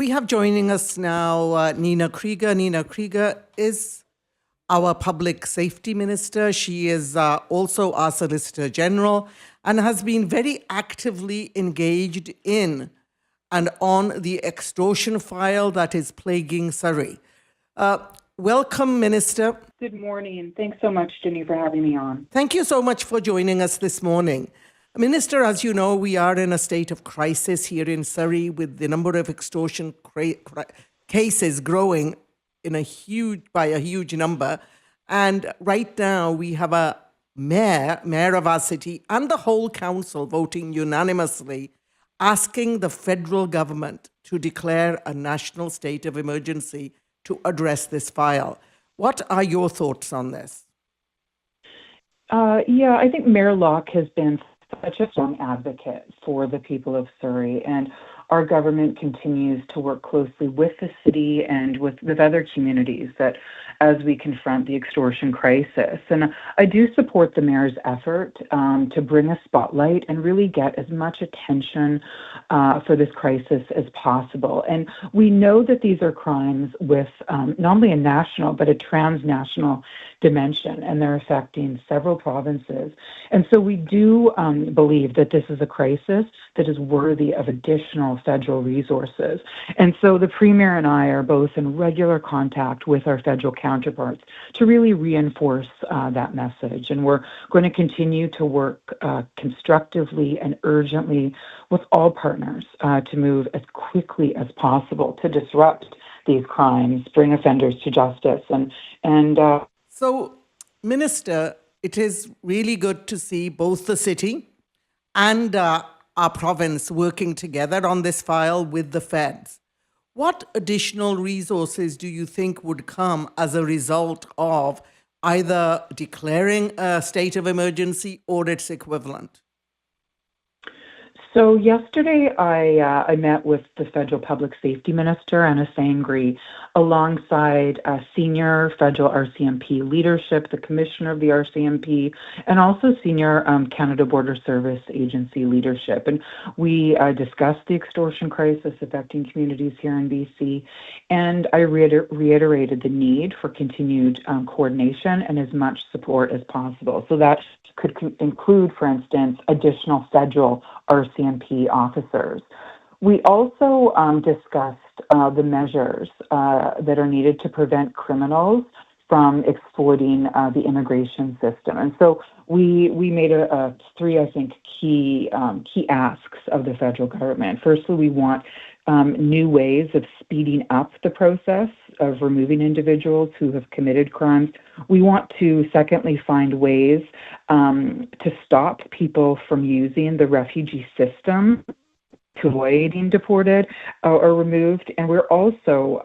We have joining us now Nina Kreiger. Nina Kreiger is our public safety minister. She is also our solicitor general and has been very actively engaged in and on the extortion file that is plaguing Surrey. Welcome, Minister. Good morning. Thanks so much, Jenny, for having me on. Thank you so much for joining us this morning. Minister, as you know, we are in a state of crisis here in Surrey with the number of extortion cases growing by a huge number. And right now we have a mayor of our city and the whole council voting unanimously asking the federal government to declare a national state of emergency to address this file. What are your thoughts on this? I think Mayor Locke has been such a strong advocate for the people of Surrey, and our government continues to work closely with the city and with other communities as we confront the extortion crisis. And I do support the mayor's effort to bring a spotlight and really get as much attention for this crisis as possible. And we know that these are crimes with not only a national but a transnational dimension, and they're affecting several provinces. And so we do believe that this is a crisis that is worthy of additional federal resources. And so the Premier and I are both in regular contact with our federal counterparts to really reinforce that message. And we're going to continue to work constructively and urgently with all partners to move as quickly as possible to disrupt these crimes, bring offenders to justice. So, Minister, it is really good to see both the city and our province working together on this file with the feds. What additional resources do you think would come as a result of either declaring a state of emergency or its equivalent? So yesterday, I met with the federal public safety minister, Anna Sangri, alongside senior federal RCMP leadership, the commissioner of the RCMP, and also senior Canada Border Service Agency leadership. And we discussed the extortion crisis affecting communities here in BC, and I reiterated the need for continued coordination and as much support as possible. So that could include, for instance, additional federal RCMP officers. We also discussed the measures that are needed to prevent criminals from exploiting the immigration system. And so we made three, I think, key asks of the federal government. Firstly, we want new ways of speeding up the process of removing individuals who have committed crimes. We want to, secondly, find ways to stop people from using the refugee system to avoid being deported or removed. And we're also,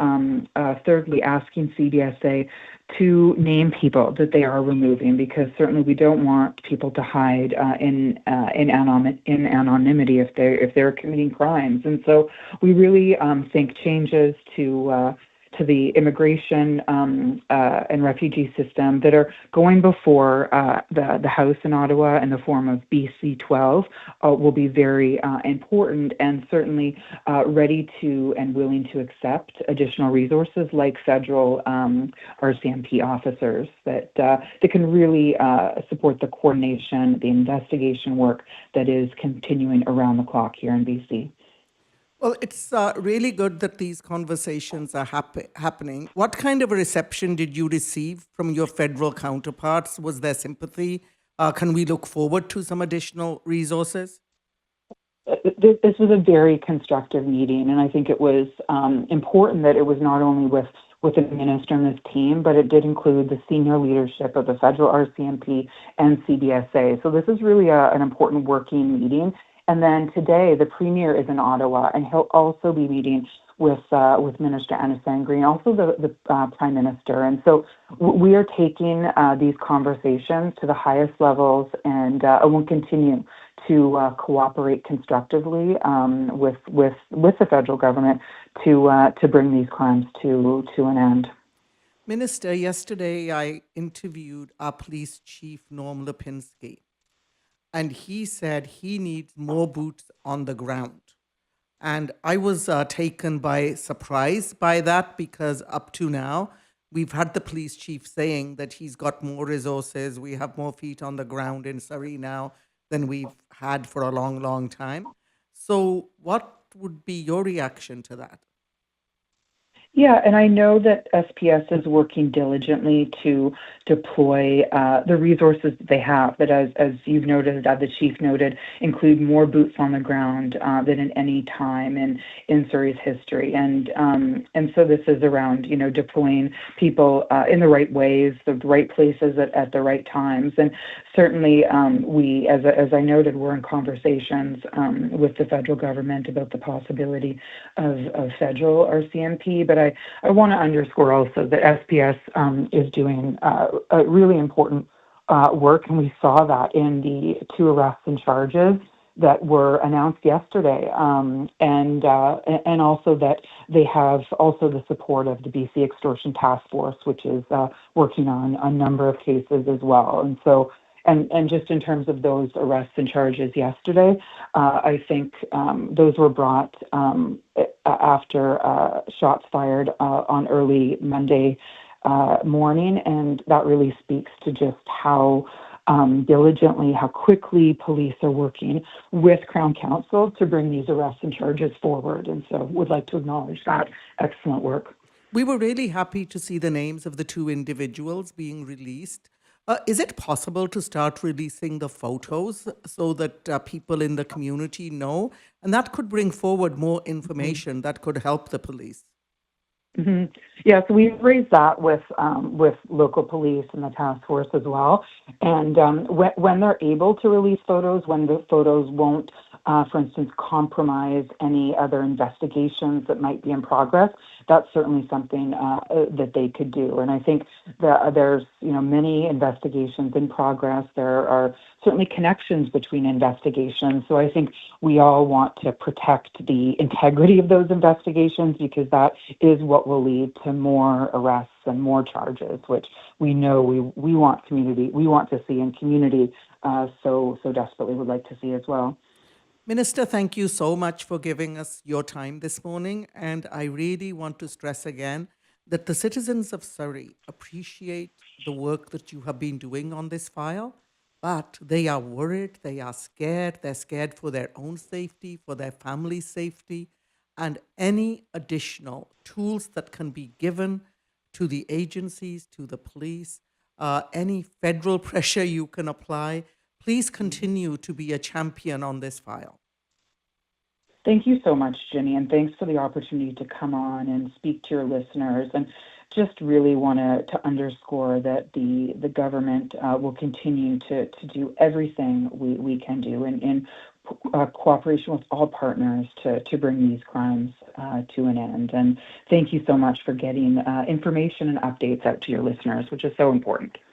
thirdly, asking CBSA to name people that they are removing, because certainly we don't want people to hide in anonymity if they're committing crimes. And so we really think changes to the immigration and refugee system that are going before the House in Ottawa in the form of BC 12 will be very important, and certainly ready to and willing to accept additional resources like federal RCMP officers that can really support the coordination, the investigation work that is continuing around the clock here in BC. Well, it's really good that these conversations are happening. What kind of a reception did you receive from your federal counterparts? Was there sympathy? Can we look forward to some additional resources? This was a very constructive meeting, and I think it was important that it was not only with the minister and his team, but it did include the senior leadership of the federal RCMP and CBSA. So this is really an important working meeting. And then today, the Premier is in Ottawa, and he'll also be meeting with Minister Anna Sangri and also the Prime Minister. And so we are taking these conversations to the highest levels, and we'll continue to cooperate constructively with the federal government to bring these crimes to an end. Minister, yesterday I interviewed our police chief, Norm Lipinski, and he said he needs more boots on the ground. And I was taken by surprise by that because up to now, we've had the police chief saying that he's got more resources. We have more feet on the ground in Surrey now than we've had for a long, long time. So, what would be your reaction to that? Yeah, and I know that SPS is working diligently to deploy the resources that they have, that as you've noted, as the chief noted, include more boots on the ground than in any time in Surrey's history. And so this is around, deploying people in the right ways, the right places at the right times. And certainly we, as I noted, we're in conversations with the federal government about the possibility of federal RCMP, but I want to underscore also that SPS is doing a really important work, and we saw that in the two arrests and charges that were announced yesterday, and also that they have also the support of the BC Extortion Task Force, which is working on a number of cases as well. And so, and just in terms of those arrests and charges yesterday, I think those were brought after shots fired on early Monday morning, and that really speaks to just how diligently, how quickly police are working with Crown Counsel to bring these arrests and charges forward. And so would like to acknowledge that excellent work. We were really happy to see the names of the two individuals being released. Is it possible to start releasing the photos so that people in the community know? And that could bring forward more information that could help the police. Mm-hmm. Yeah, so we've raised that with local police and the task force as well. And when they're able to release photos, when the photos won't, for instance, compromise any other investigations that might be in progress, that's certainly something that they could do. And I think that there's many investigations in progress. There are certainly connections between investigations. So I think we all want to protect the integrity of those investigations, because that is what will lead to more arrests and more charges, which we know we want to see in community so desperately would like to see as well. Minister, thank you so much for giving us your time this morning. And I really want to stress again that the citizens of Surrey appreciate the work that you have been doing on this file, but they are worried, they are scared, they're scared for their own safety, for their family's safety, and any additional tools that can be given to the agencies, to the police, any federal pressure you can apply. Please continue to be a champion on this file. Thank you so much, Ginny, and thanks for the opportunity to come on and speak to your listeners. And just really want to underscore that the government will continue to do everything we can do in cooperation with all partners to bring these crimes to an end. And thank you so much for getting information and updates out to your listeners, which is so important.